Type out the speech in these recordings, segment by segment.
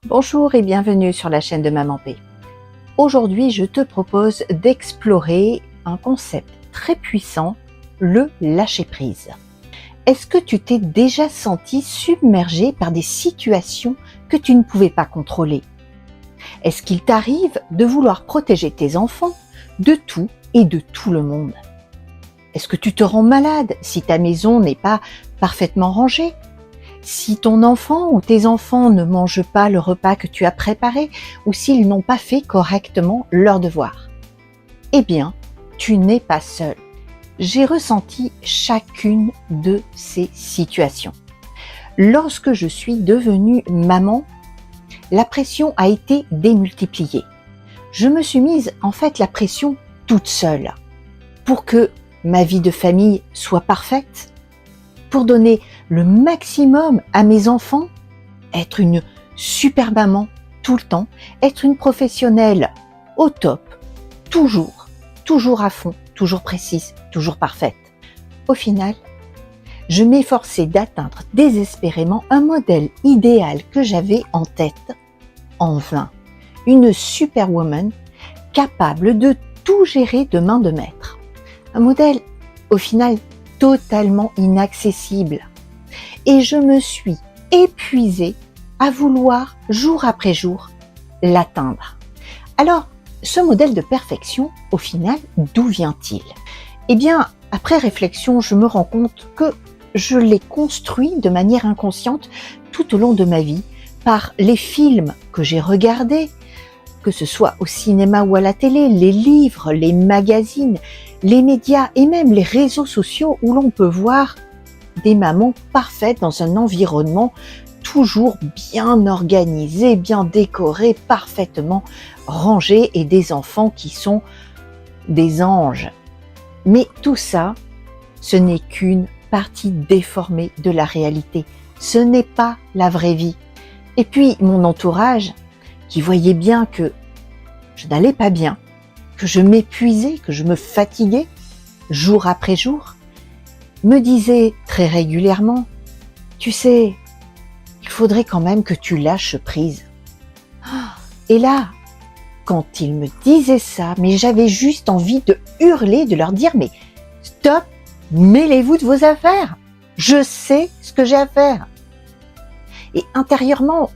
Bonjour et bienvenue sur la chaîne de Maman P. Aujourd'hui, je te propose d'explorer un concept très puissant, le lâcher-prise. Est-ce que tu t'es déjà senti submergé par des situations que tu ne pouvais pas contrôler? Est-ce qu'il t'arrive de vouloir protéger tes enfants de tout et de tout le monde? Est-ce que tu te rends malade si ta maison n'est pas parfaitement rangée? Si ton enfant ou tes enfants ne mangent pas le repas que tu as préparé ou s'ils n'ont pas fait correctement leurs devoirs? Eh bien, tu n'es pas seul. J'ai ressenti chacune de ces situations. Lorsque je suis devenue maman, la pression a été démultipliée. Je me suis mise en fait la pression toute seule pour que ma vie de famille soit parfaite, pour donner le maximum à mes enfants, être une super maman tout le temps, être une professionnelle au top, toujours à fond, toujours précise, toujours parfaite. Au final, je m'efforçais d'atteindre désespérément un modèle idéal que j'avais en tête, en vain. Une superwoman capable de tout gérer de main de maître. Un modèle, au final, totalement inaccessible. Et je me suis épuisée à vouloir, jour après jour, l'atteindre. Alors, ce modèle de perfection, au final, d'où vient-il? Eh bien, après réflexion, je me rends compte que je l'ai construit de manière inconsciente tout au long de ma vie, par les films que j'ai regardés, que ce soit au cinéma ou à la télé, les livres, les magazines, les médias et même les réseaux sociaux où l'on peut voir des mamans parfaites dans un environnement toujours bien organisé, bien décoré, parfaitement rangé et des enfants qui sont des anges. Mais tout ça, ce n'est qu'une partie déformée de la réalité. Ce n'est pas la vraie vie. Et puis mon entourage, qui voyait bien que je n'allais pas bien, que je m'épuisais, que je me fatiguais, jour après jour, me disait très régulièrement, « Tu sais, il faudrait quand même que tu lâches prise. » Et là, quand ils me disaient ça, mais j'avais juste envie de hurler, de leur dire, « Mais stop, mêlez-vous de vos affaires, je sais ce que j'ai à faire. » Et intérieurement,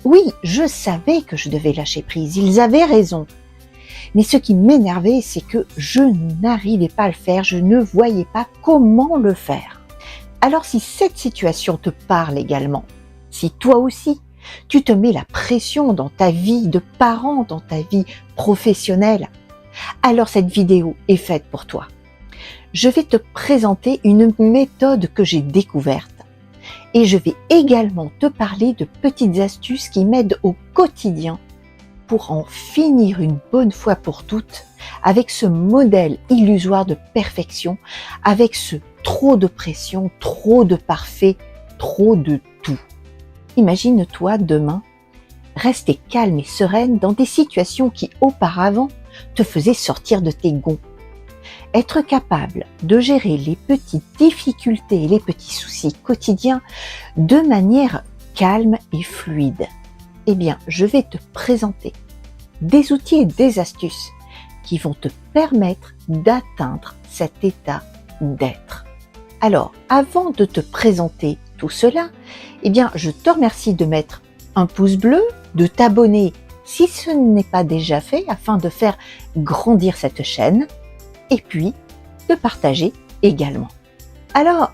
oui, je savais que je devais lâcher prise, ils avaient raison. Mais ce qui m'énervait, c'est que je n'arrivais pas à le faire, je ne voyais pas comment le faire. Alors si cette situation te parle également, si toi aussi, tu te mets la pression dans ta vie de parent, dans ta vie professionnelle, alors cette vidéo est faite pour toi. Je vais te présenter une méthode que j'ai découverte et je vais également te parler de petites astuces qui m'aident au quotidien pour en finir une bonne fois pour toutes avec ce modèle illusoire de perfection, avec ce trop de pression, trop de parfait, trop de tout. Imagine-toi demain rester calme et sereine dans des situations qui auparavant te faisaient sortir de tes gonds. Être capable de gérer les petites difficultés et les petits soucis quotidiens de manière calme et fluide. Eh bien, je vais te présenter des outils et des astuces qui vont te permettre d'atteindre cet état d'être. Alors, avant de te présenter tout cela, eh bien, je te remercie de mettre un pouce bleu, de t'abonner si ce n'est pas déjà fait afin de faire grandir cette chaîne et puis de partager également. Alors,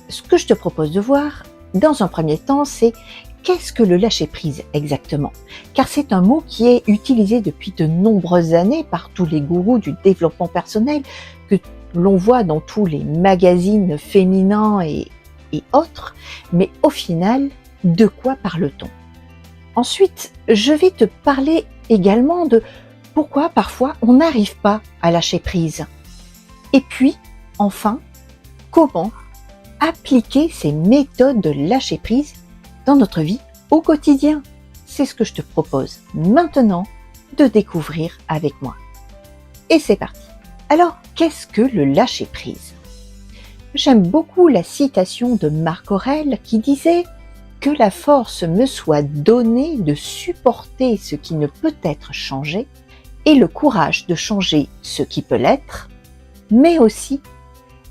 ce que je te propose de voir dans un premier temps, c'est qu'est-ce que le lâcher-prise exactement? Car c'est un mot qui est utilisé depuis de nombreuses années par tous les gourous du développement personnel que l'on voit dans tous les magazines féminins et autres. Mais au final, de quoi parle-t-on? Ensuite, je vais te parler également de pourquoi parfois on n'arrive pas à lâcher prise. Et puis, enfin, comment appliquer ces méthodes de lâcher prise dans notre vie au quotidien. C'est ce que je te propose maintenant de découvrir avec moi. Et c'est parti. Alors, qu'est-ce que le lâcher prise? J'aime beaucoup la citation de Marc Aurèle qui disait que la force me soit donnée de supporter ce qui ne peut être changé et le courage de changer ce qui peut l'être, mais aussi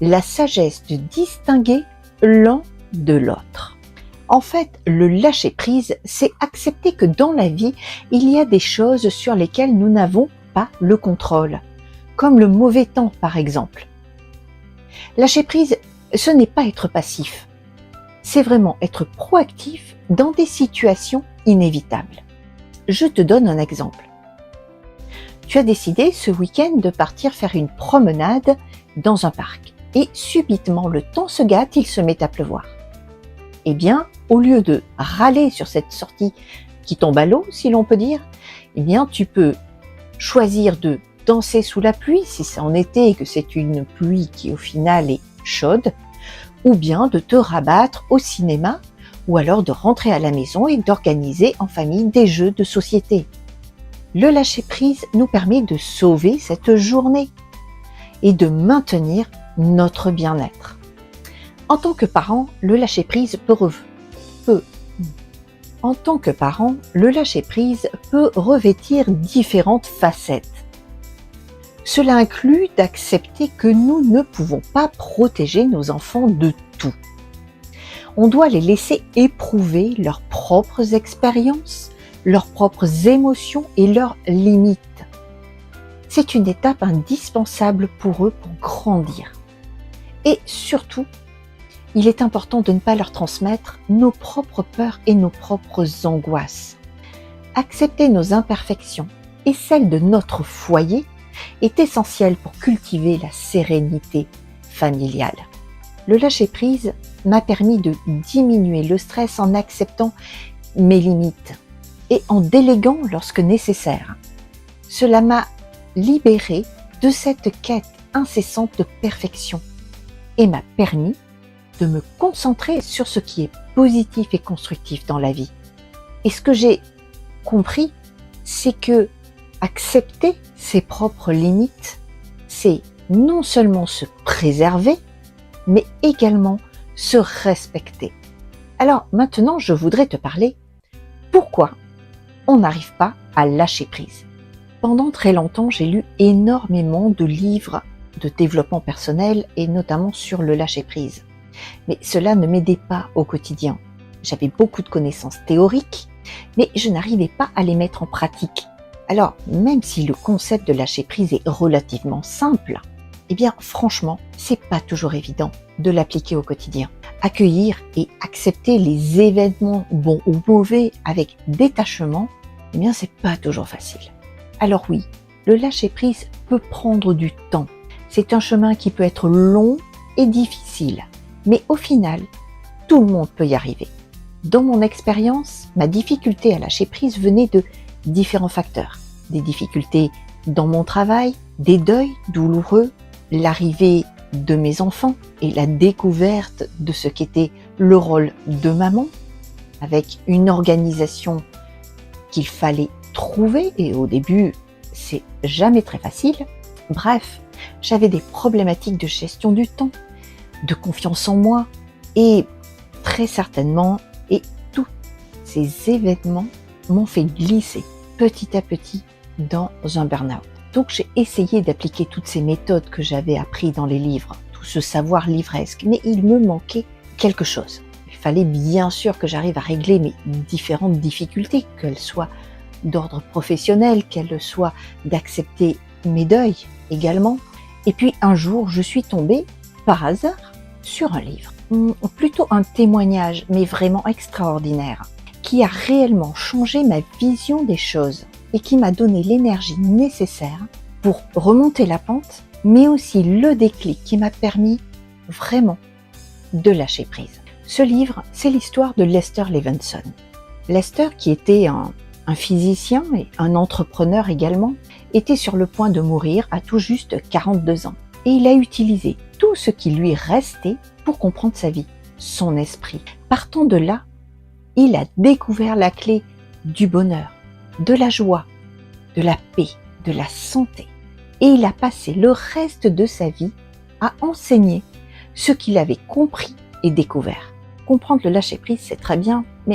la sagesse de distinguer l'un de l'autre. En fait, le lâcher-prise, c'est accepter que dans la vie, il y a des choses sur lesquelles nous n'avons pas le contrôle, comme le mauvais temps par exemple. Lâcher-prise, ce n'est pas être passif, c'est vraiment être proactif dans des situations inévitables. Je te donne un exemple. Tu as décidé ce week-end de partir faire une promenade dans un parc et subitement le temps se gâte, il se met à pleuvoir. Eh bien, au lieu de râler sur cette sortie qui tombe à l'eau, si l'on peut dire, eh bien, tu peux choisir de danser sous la pluie, si c'est en été et que c'est une pluie qui au final est chaude, ou bien de te rabattre au cinéma, ou alors de rentrer à la maison et d'organiser en famille des jeux de société. Le lâcher-prise nous permet de sauver cette journée et de maintenir notre bien-être. En tant que parent, le lâcher-prise peut revêtir différentes facettes. Cela inclut d'accepter que nous ne pouvons pas protéger nos enfants de tout. On doit les laisser éprouver leurs propres expériences, leurs propres émotions et leurs limites. C'est une étape indispensable pour eux pour grandir. Et surtout, il est important de ne pas leur transmettre nos propres peurs et nos propres angoisses. Accepter nos imperfections et celles de notre foyer est essentiel pour cultiver la sérénité familiale. Le lâcher-prise m'a permis de diminuer le stress en acceptant mes limites et en déléguant lorsque nécessaire. Cela m'a libérée de cette quête incessante de perfection et m'a permis de me concentrer sur ce qui est positif et constructif dans la vie. Et ce que j'ai compris, c'est que accepter ses propres limites, c'est non seulement se préserver, mais également se respecter. Alors maintenant, je voudrais te parler pourquoi on n'arrive pas à lâcher prise. Pendant très longtemps, j'ai lu énormément de livres de développement personnel et notamment sur le lâcher prise. Mais cela ne m'aidait pas au quotidien. J'avais beaucoup de connaissances théoriques, mais je n'arrivais pas à les mettre en pratique. Alors, même si le concept de lâcher prise est relativement simple, eh bien, franchement, c'est pas toujours évident de l'appliquer au quotidien. Accueillir et accepter les événements bons ou mauvais avec détachement, eh bien, c'est pas toujours facile. Alors oui, le lâcher prise peut prendre du temps. C'est un chemin qui peut être long et difficile. Mais au final, tout le monde peut y arriver. Dans mon expérience, ma difficulté à lâcher prise venait de différents facteurs. Des difficultés dans mon travail, des deuils douloureux, l'arrivée de mes enfants et la découverte de ce qu'était le rôle de maman, avec une organisation qu'il fallait trouver et au début, c'est jamais très facile. Bref, j'avais des problématiques de gestion du temps, de confiance en moi et très certainement, et tous ces événements m'ont fait glisser petit à petit dans un burn-out. Donc j'ai essayé d'appliquer toutes ces méthodes que j'avais apprises dans les livres, tout ce savoir livresque, mais il me manquait quelque chose. Il fallait bien sûr que j'arrive à régler mes différentes difficultés, qu'elles soient d'ordre professionnel, qu'elles soient d'accepter mes deuils également. Et puis un jour, je suis tombée par hasard sur un livre, plutôt un témoignage, mais vraiment extraordinaire, qui a réellement changé ma vision des choses et qui m'a donné l'énergie nécessaire pour remonter la pente, mais aussi le déclic qui m'a permis vraiment de lâcher prise. Ce livre, c'est l'histoire de Lester Levinson. Lester, qui était un physicien et un entrepreneur également, était sur le point de mourir à tout juste 42 ans. Et il a utilisé tout ce qui lui restait pour comprendre sa vie, son esprit. Partant de là, il a découvert la clé du bonheur, de la joie, de la paix, de la santé. Et il a passé le reste de sa vie à enseigner ce qu'il avait compris et découvert. Comprendre le lâcher-prise, c'est très bien, mais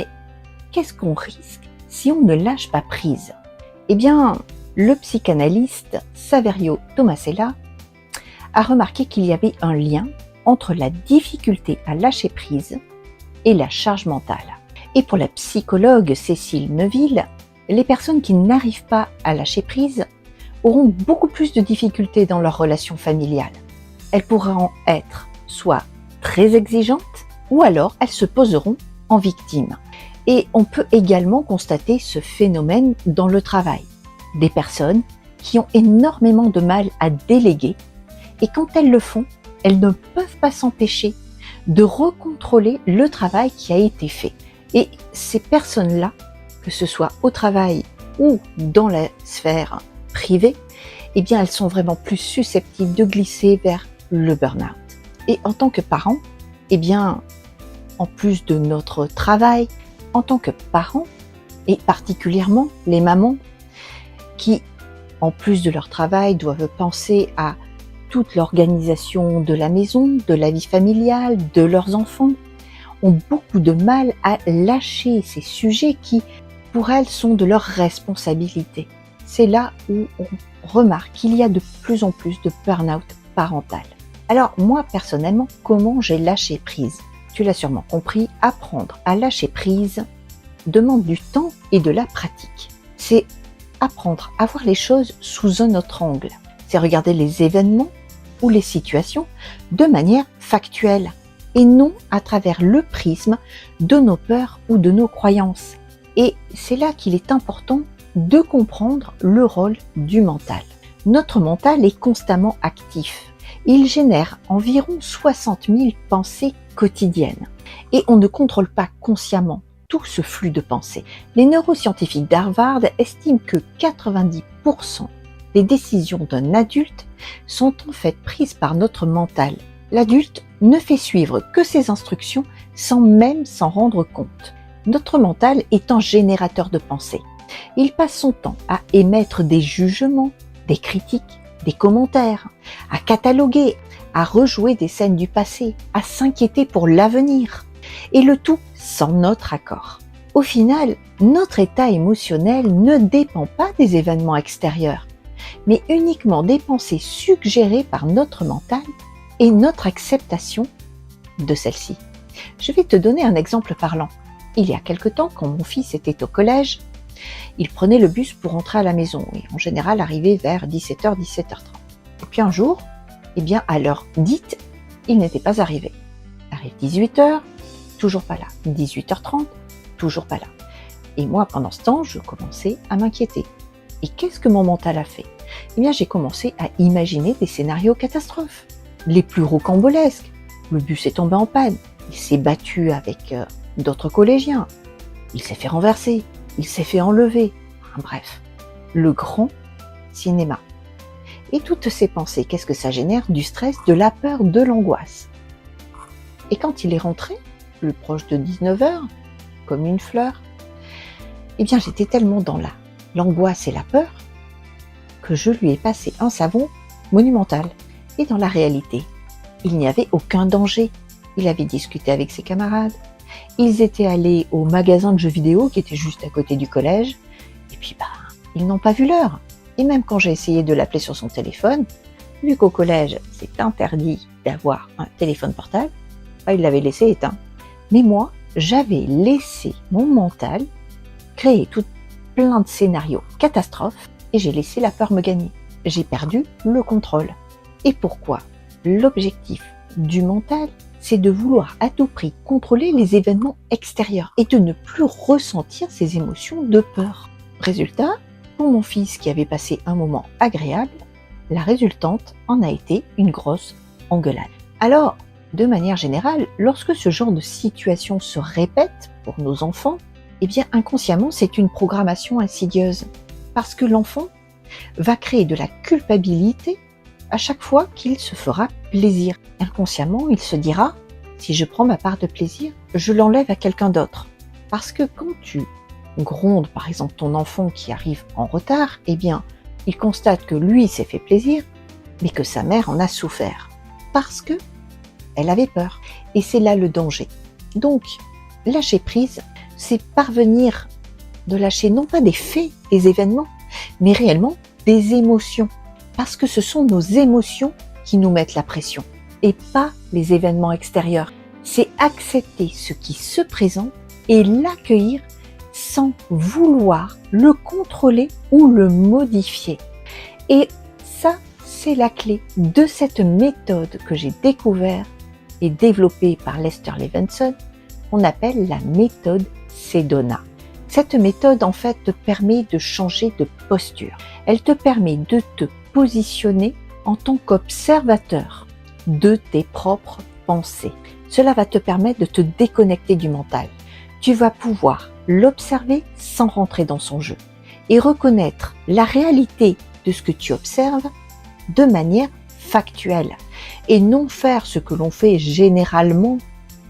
qu'est-ce qu'on risque si on ne lâche pas prise? Eh bien, le psychanalyste Saverio Tomasella a remarqué qu'il y avait un lien entre la difficulté à lâcher prise et la charge mentale. Et pour la psychologue Cécile Neuville, les personnes qui n'arrivent pas à lâcher prise auront beaucoup plus de difficultés dans leur relation familiale. Elles pourront être soit très exigeantes ou alors elles se poseront en victime. Et on peut également constater ce phénomène dans le travail. Des personnes qui ont énormément de mal à déléguer et quand elles le font, elles ne peuvent pas s'empêcher de recontrôler le travail qui a été fait. Et ces personnes-là, que ce soit au travail ou dans la sphère privée, eh bien elles sont vraiment plus susceptibles de glisser vers le burn-out. Et en tant que parents, eh bien, en plus de notre travail, en tant que parents, et particulièrement les mamans qui, en plus de leur travail, doivent penser à toute l'organisation de la maison, de la vie familiale, de leurs enfants, ont beaucoup de mal à lâcher ces sujets qui, pour elles, sont de leur responsabilité. C'est là où on remarque qu'il y a de plus en plus de burn-out parental. Alors moi, personnellement, comment j'ai lâché prise? Tu l'as sûrement compris, apprendre à lâcher prise demande du temps et de la pratique. C'est apprendre à voir les choses sous un autre angle. C'est regarder les événements ou les situations de manière factuelle et non à travers le prisme de nos peurs ou de nos croyances. Et c'est là qu'il est important de comprendre le rôle du mental. Notre mental est constamment actif. Il génère environ 60 000 pensées quotidiennes et on ne contrôle pas consciemment tout ce flux de pensées. Les neuroscientifiques d'Harvard estiment que 90% des décisions d'un adulte sont en fait prises par notre mental. L'adulte ne fait suivre que ses instructions sans même s'en rendre compte. Notre mental est un générateur de pensées. Il passe son temps à émettre des jugements, des critiques, des commentaires, à cataloguer, à rejouer des scènes du passé, à s'inquiéter pour l'avenir. Et le tout sans notre accord. Au final, notre état émotionnel ne dépend pas des événements extérieurs, mais uniquement des pensées suggérées par notre mental et notre acceptation de celles-ci. Je vais te donner un exemple parlant. Il y a quelque temps, quand mon fils était au collège, il prenait le bus pour rentrer à la maison et en général arrivait vers 17h, 17h30. Et puis un jour, eh bien à l'heure dite, il n'était pas arrivé. Arrive 18h, toujours pas là. 18h30, toujours pas là. Et moi, pendant ce temps, je commençais à m'inquiéter. Et qu'est-ce que mon mental a fait? Eh bien, j'ai commencé à imaginer des scénarios catastrophes, les plus rocambolesques. Le bus est tombé en panne, il s'est battu avec d'autres collégiens, il s'est fait renverser, il s'est fait enlever. Enfin, bref, le grand cinéma. Et toutes ces pensées, qu'est-ce que ça génère? Du stress, de la peur, de l'angoisse. Et quand il est rentré, plus proche de 19h, comme une fleur, eh bien j'étais tellement dans l'angoisse et la peur que je lui ai passé un savon monumental. Et dans la réalité, il n'y avait aucun danger. Il avait discuté avec ses camarades, ils étaient allés au magasin de jeux vidéo qui était juste à côté du collège, et puis ils n'ont pas vu l'heure. Et même quand j'ai essayé de l'appeler sur son téléphone, vu qu'au collège c'est interdit d'avoir un téléphone portable, il l'avait laissé éteint. Mais moi, j'avais laissé mon mental créer plein de scénarios catastrophes et j'ai laissé la peur me gagner. J'ai perdu le contrôle. Et pourquoi? L'objectif du mental, c'est de vouloir à tout prix contrôler les événements extérieurs et de ne plus ressentir ces émotions de peur. Résultat, pour mon fils qui avait passé un moment agréable, la résultante en a été une grosse engueulade. Alors, de manière générale, lorsque ce genre de situation se répète pour nos enfants, eh bien inconsciemment, c'est une programmation insidieuse. Parce que l'enfant va créer de la culpabilité à chaque fois qu'il se fera plaisir. Inconsciemment, il se dira, si je prends ma part de plaisir, je l'enlève à quelqu'un d'autre. Parce que quand tu grondes, par exemple, ton enfant qui arrive en retard, eh bien, il constate que lui s'est fait plaisir, mais que sa mère en a souffert. Parce que elle avait peur. Et c'est là le danger. Donc, lâcher prise, c'est parvenir de lâcher non pas des faits, des événements, mais réellement des émotions. Parce que ce sont nos émotions qui nous mettent la pression et pas les événements extérieurs. C'est accepter ce qui se présente et l'accueillir sans vouloir le contrôler ou le modifier. Et ça, c'est la clé de cette méthode que j'ai découverte et développée par Lester Levinson, qu'on appelle la méthode Sedona. Cette méthode, en fait, te permet de changer de posture. Elle te permet de te positionner en tant qu'observateur de tes propres pensées. Cela va te permettre de te déconnecter du mental. Tu vas pouvoir l'observer sans rentrer dans son jeu et reconnaître la réalité de ce que tu observes de manière factuelle et non faire ce que l'on fait généralement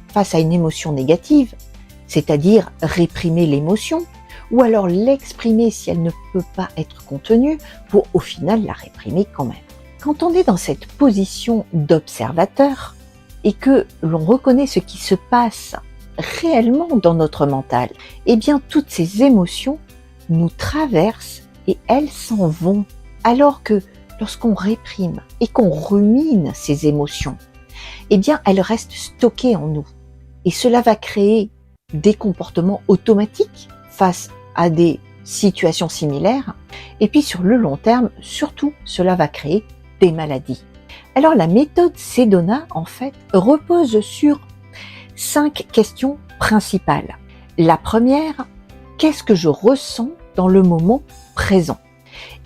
face à une émotion négative, c'est-à-dire réprimer l'émotion ou alors l'exprimer si elle ne peut pas être contenue pour au final la réprimer quand même. Quand on est dans cette position d'observateur et que l'on reconnaît ce qui se passe réellement dans notre mental, eh bien toutes ces émotions nous traversent et elles s'en vont. Alors que lorsqu'on réprime et qu'on rumine ces émotions, eh bien elles restent stockées en nous. Et cela va créer des comportements automatiques face à des situations similaires. Et puis sur le long terme, surtout, cela va créer des maladies. Alors la méthode Sedona, en fait, repose sur 5 questions principales. La première, qu'est-ce que je ressens dans le moment présent?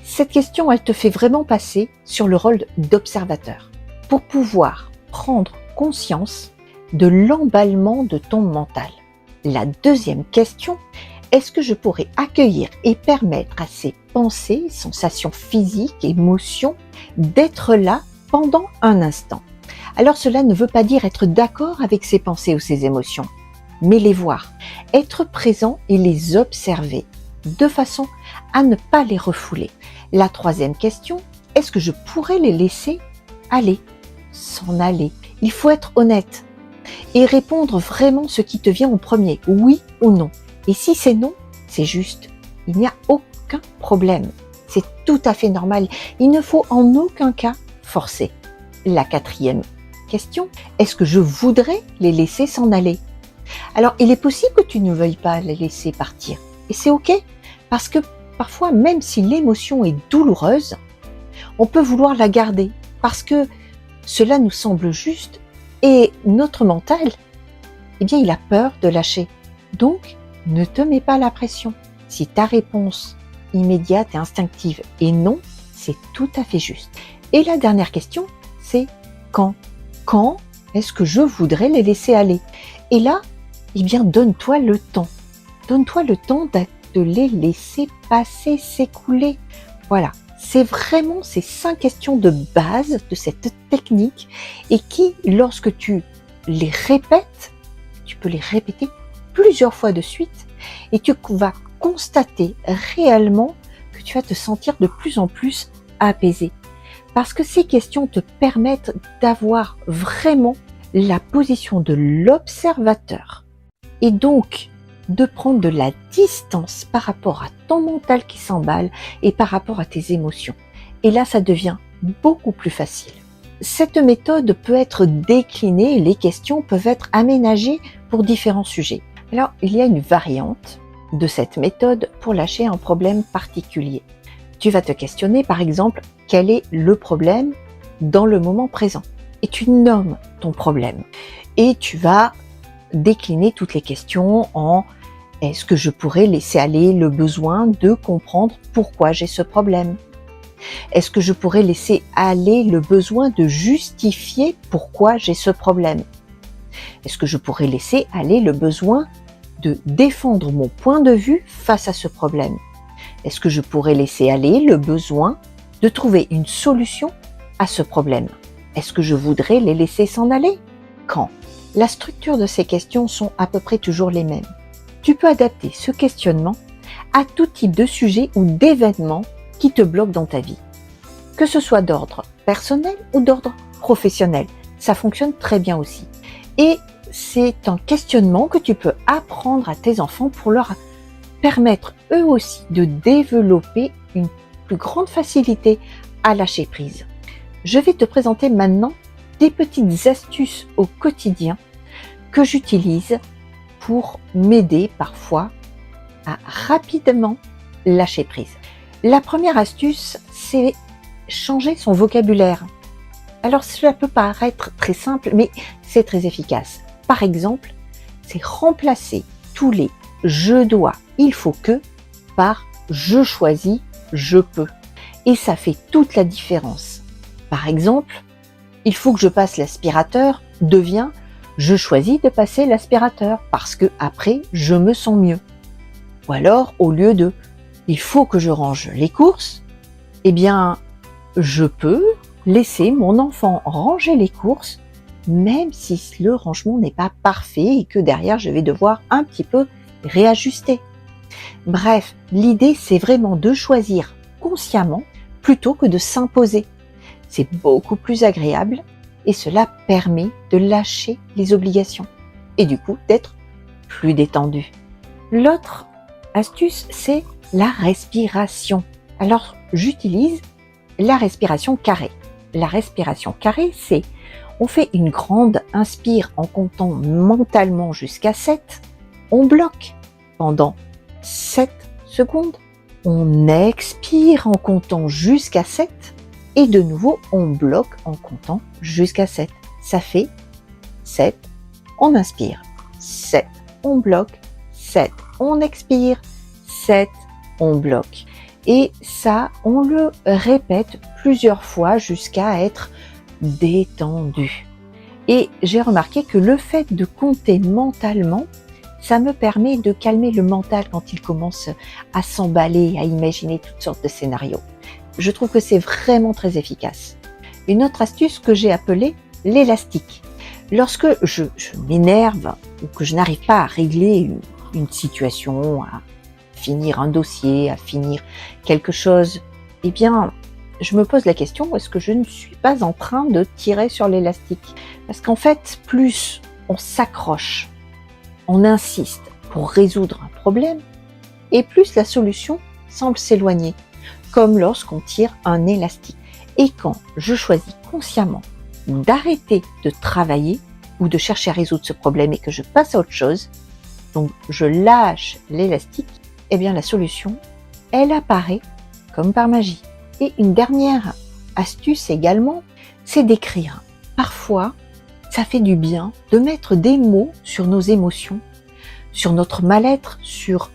Cette question, elle te fait vraiment passer sur le rôle d'observateur pour pouvoir prendre conscience de l'emballement de ton mental. La deuxième question, est-ce que je pourrais accueillir et permettre à ces pensées, sensations physiques, émotions, d'être là pendant un instant? Alors cela ne veut pas dire être d'accord avec ces pensées ou ces émotions, mais les voir, être présent et les observer, de façon à ne pas les refouler. La troisième question, est-ce que je pourrais les laisser aller, s'en aller? Il faut être honnête et répondre vraiment ce qui te vient en premier, oui ou non. Et si c'est non, c'est juste. Il n'y a aucun problème. C'est tout à fait normal. Il ne faut en aucun cas forcer. La quatrième question, est-ce que je voudrais les laisser s'en aller? Alors, il est possible que tu ne veuilles pas les laisser partir. Et c'est OK, parce que parfois, même si l'émotion est douloureuse, on peut vouloir la garder, parce que cela nous semble juste, et notre mental, eh bien, il a peur de lâcher. Donc, ne te mets pas la pression. Si ta réponse immédiate et instinctive est non, c'est tout à fait juste. Et la dernière question, c'est quand? Quand est-ce que je voudrais les laisser aller? Et là, eh bien, donne-toi le temps. Donne-toi le temps de les laisser passer, s'écouler. Voilà, c'est vraiment ces 5 questions de base de cette technique et qui, lorsque tu les répètes, tu peux les répéter plusieurs fois de suite et tu vas constater réellement que tu vas te sentir de plus en plus apaisé. Parce que ces questions te permettent d'avoir vraiment la position de l'observateur et donc de prendre de la distance par rapport à ton mental qui s'emballe et par rapport à tes émotions. Et là, ça devient beaucoup plus facile. Cette méthode peut être déclinée et les questions peuvent être aménagées pour différents sujets. Alors, il y a une variante de cette méthode pour lâcher un problème particulier. Tu vas te questionner, par exemple, quel est le problème dans le moment présent. Et tu nommes ton problème. Et tu vas décliner toutes les questions en est-ce que je pourrais laisser aller le besoin de comprendre pourquoi j'ai ce problème? Est-ce que je pourrais laisser aller le besoin de justifier pourquoi j'ai ce problème? Est-ce que je pourrais laisser aller le besoin de défendre mon point de vue face à ce problème? Est-ce que je pourrais laisser aller le besoin de trouver une solution à ce problème? Est-ce que je voudrais les laisser s'en aller? Quand? La structure de ces questions sont à peu près toujours les mêmes. Tu peux adapter ce questionnement à tout type de sujet ou d'événement qui te bloque dans ta vie. Que ce soit d'ordre personnel ou d'ordre professionnel, ça fonctionne très bien aussi. Et c'est un questionnement que tu peux apprendre à tes enfants pour leur permettre eux aussi de développer une plus grande facilité à lâcher prise. Je vais te présenter maintenant des petites astuces au quotidien que j'utilise pour m'aider parfois à rapidement lâcher prise. La première astuce, c'est changer son vocabulaire. Alors cela peut paraître très simple, mais c'est très efficace. Par exemple, c'est remplacer tous les je dois, il faut que par je choisis, je peux. Et ça fait toute la différence. Par exemple, il faut que je passe l'aspirateur devient je choisis de passer l'aspirateur parce que après je me sens mieux. Ou alors, au lieu de il faut que je range les courses, eh bien, je peux laisser mon enfant ranger les courses, même si le rangement n'est pas parfait et que derrière je vais devoir un petit peu réajuster. Bref, l'idée c'est vraiment de choisir consciemment plutôt que de s'imposer. C'est beaucoup plus agréable et cela permet de lâcher les obligations et du coup d'être plus détendu. L'autre astuce, c'est la respiration. Alors, j'utilise la respiration carrée. La respiration carrée, c'est on fait une grande inspire en comptant mentalement jusqu'à 7. On bloque pendant 7 secondes. On expire en comptant jusqu'à 7. Et de nouveau, on bloque en comptant jusqu'à 7. Ça fait 7, on inspire. 7, on bloque. 7, on expire. 7, on bloque. Et ça, on le répète plusieurs fois jusqu'à être détendu. Et j'ai remarqué que le fait de compter mentalement, ça me permet de calmer le mental quand il commence à s'emballer, à imaginer toutes sortes de scénarios. Je trouve que c'est vraiment très efficace. Une autre astuce que j'ai appelée l'élastique. Lorsque je m'énerve ou que je n'arrive pas à régler une situation, à finir un dossier, à finir quelque chose, eh bien, je me pose la question, est-ce que je ne suis pas en train de tirer sur l'élastique? Parce qu'en fait, plus on s'accroche, on insiste pour résoudre un problème, et plus la solution semble s'éloigner, comme lorsqu'on tire un élastique. Et quand je choisis consciemment d'arrêter de travailler ou de chercher à résoudre ce problème et que je passe à autre chose, donc je lâche l'élastique, eh bien la solution, elle apparaît comme par magie. Et une dernière astuce également, c'est d'écrire. Parfois, ça fait du bien de mettre des mots sur nos émotions, sur notre mal-être, sur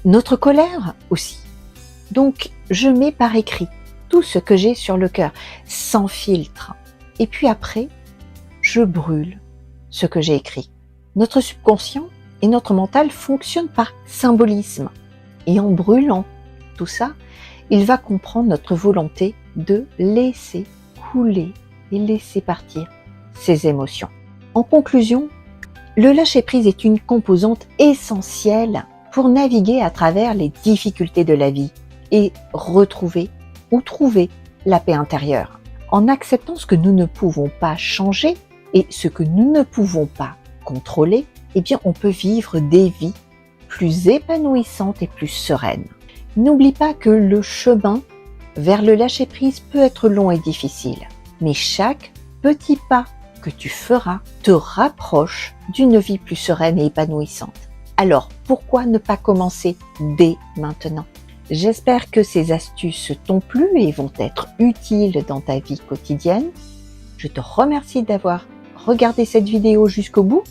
notre colère aussi. Donc, je mets par écrit tout ce que j'ai sur le cœur, sans filtre. Et puis après, je brûle ce que j'ai écrit. Notre subconscient et notre mental fonctionnent par symbolisme. Et en brûlant tout ça, il va comprendre notre volonté de laisser couler et laisser partir ses émotions. En conclusion, le lâcher-prise est une composante essentielle pour naviguer à travers les difficultés de la vie et retrouver ou trouver la paix intérieure. En acceptant ce que nous ne pouvons pas changer et ce que nous ne pouvons pas contrôler, eh bien on peut vivre des vies plus épanouissantes et plus sereines. N'oublie pas que le chemin vers le lâcher-prise peut être long et difficile, mais chaque petit pas que tu feras te rapproche d'une vie plus sereine et épanouissante. Alors, pourquoi ne pas commencer dès maintenant? J'espère que ces astuces t'ont plu et vont être utiles dans ta vie quotidienne. Je te remercie d'avoir regardé cette vidéo jusqu'au bout.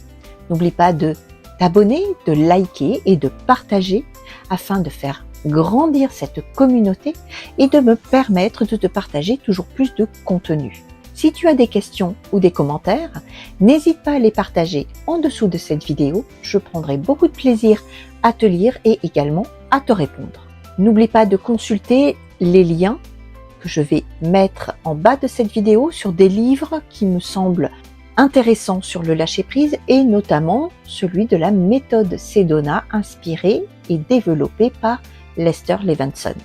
N'oublie pas de t'abonner, de liker et de partager afin de faire grandir cette communauté et de me permettre de te partager toujours plus de contenu. Si tu as des questions ou des commentaires, n'hésite pas à les partager en dessous de cette vidéo. Je prendrai beaucoup de plaisir à te lire et également à te répondre. N'oublie pas de consulter les liens que je vais mettre en bas de cette vidéo sur des livres qui me semblent intéressants sur le lâcher-prise et notamment celui de la méthode Sedona inspirée et développée par Lester Levinson.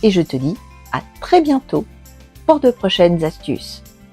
Et je te dis à très bientôt pour de prochaines astuces.